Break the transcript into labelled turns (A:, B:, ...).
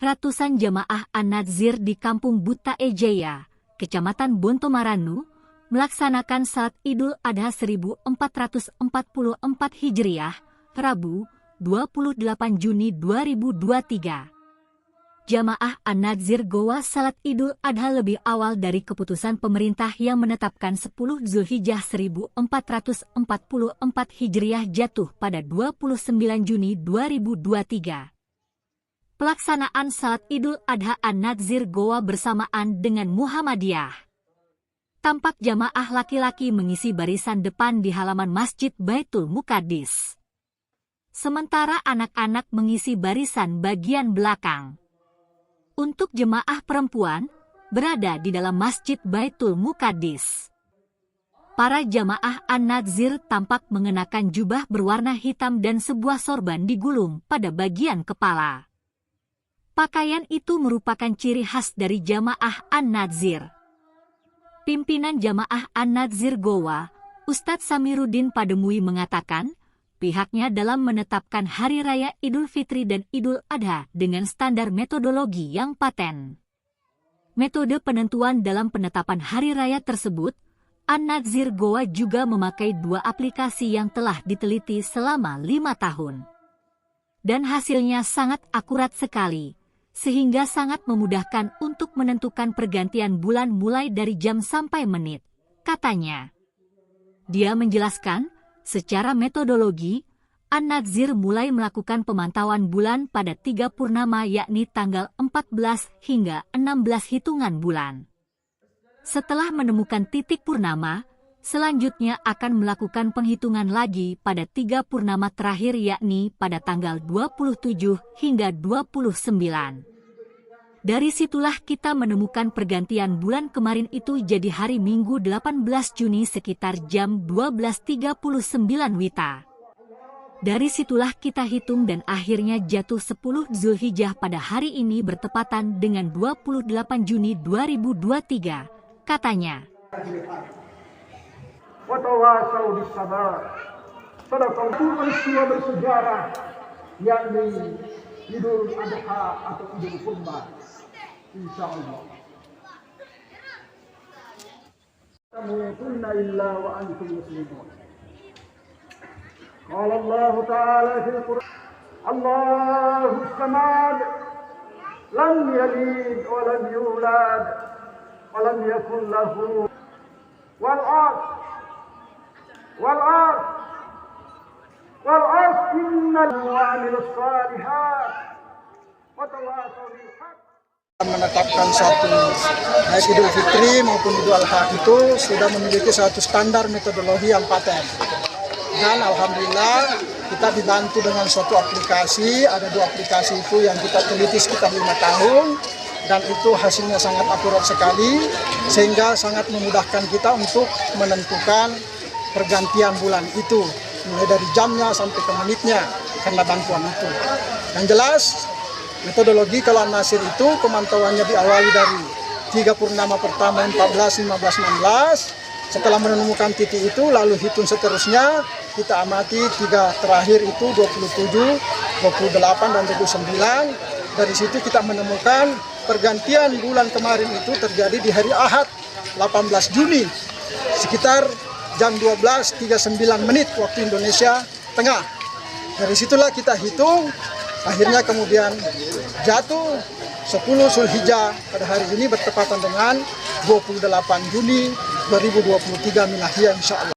A: Ratusan jamaah An-Nadzir di Kampung Buta Ejaya, Kecamatan Bontomaranu, melaksanakan salat Idul Adha 1444 Hijriah, Rabu, 28 Juni 2023. Jamaah An-Nadzir Goa salat Idul Adha lebih awal dari keputusan pemerintah yang menetapkan 10 Zulhijjah 1444 Hijriah jatuh pada 29 Juni 2023. Pelaksanaan salat Idul Adha An-Nadzir Goa bersamaan dengan Muhammadiyah. Tampak jamaah laki-laki mengisi barisan depan di halaman Masjid Baitul Muqaddis. Sementara anak-anak mengisi barisan bagian belakang. Untuk jemaah perempuan, berada di dalam Masjid Baitul Muqaddis. Para jamaah An-Nadzir tampak mengenakan jubah berwarna hitam dan sebuah sorban digulung pada bagian kepala. Pakaian itu merupakan ciri khas dari jamaah An-Nadzir. Pimpinan jamaah An-Nadzir Goa, Ustadz Samiruddin Pademui mengatakan, pihaknya dalam menetapkan Hari Raya Idul Fitri dan Idul Adha dengan standar metodologi yang paten. Metode penentuan dalam penetapan Hari Raya tersebut, An-Nadzir Goa juga memakai 2 aplikasi yang telah diteliti selama 5 tahun. Dan hasilnya sangat akurat sekali, sehingga sangat memudahkan untuk menentukan pergantian bulan mulai dari jam sampai menit, katanya. Dia menjelaskan, secara metodologi, An-Nadzir mulai melakukan pemantauan bulan pada 3 purnama yakni tanggal 14 hingga 16 hitungan bulan. Setelah menemukan titik purnama, selanjutnya akan melakukan penghitungan lagi pada 3 purnama terakhir yakni pada tanggal 27 hingga 29. Dari situlah kita menemukan pergantian bulan kemarin itu jadi hari Minggu 18 Juni sekitar jam 12.39 WITA. Dari situlah kita hitung dan akhirnya jatuh 10 Zulhijjah pada hari ini bertepatan dengan 28 Juni 2023, katanya.
B: Watawasau bisabar. Itu peristiwa bersejarah yakni Idul Adha atau Idul Kurban. Insyaallah. Tamutunna illa wa antum muslimun. Qala Allah Ta'ala fil Qur'an, Allahu samad, lam yalid wa lam yulad wa lam yakul lahu والعصر إن وعمل الصالحات وتواصوا بالحق.
C: Menetapkan satu baik Idul Fitri maupun Idul Adha itu sudah memiliki satu standar metodologi yang paten. Dan alhamdulillah kita dibantu dengan suatu aplikasi, ada 2 aplikasi itu yang kita teliti sekitar 5 tahun. Dan itu hasilnya sangat akurat sekali, sehingga sangat memudahkan kita untuk menentukan pergantian bulan itu, mulai dari jamnya sampai ke menitnya, karena bantuan itu. Yang jelas, metodologi kalau An-Nadzir itu pemantauannya diawali dari 3 purnama pertama 14, 15, 16. Setelah menemukan titik itu, lalu hitung seterusnya, kita amati 3 terakhir itu 27, 28, dan 29. Dari situ kita menemukan pergantian bulan kemarin itu terjadi di hari Ahad 18 Juni sekitar jam 12.39 menit waktu Indonesia Tengah. Dari situlah kita hitung, akhirnya kemudian jatuh 10 Zulhijjah pada hari ini bertepatan dengan 28 Juni 2023 Miladiah, insya Allah.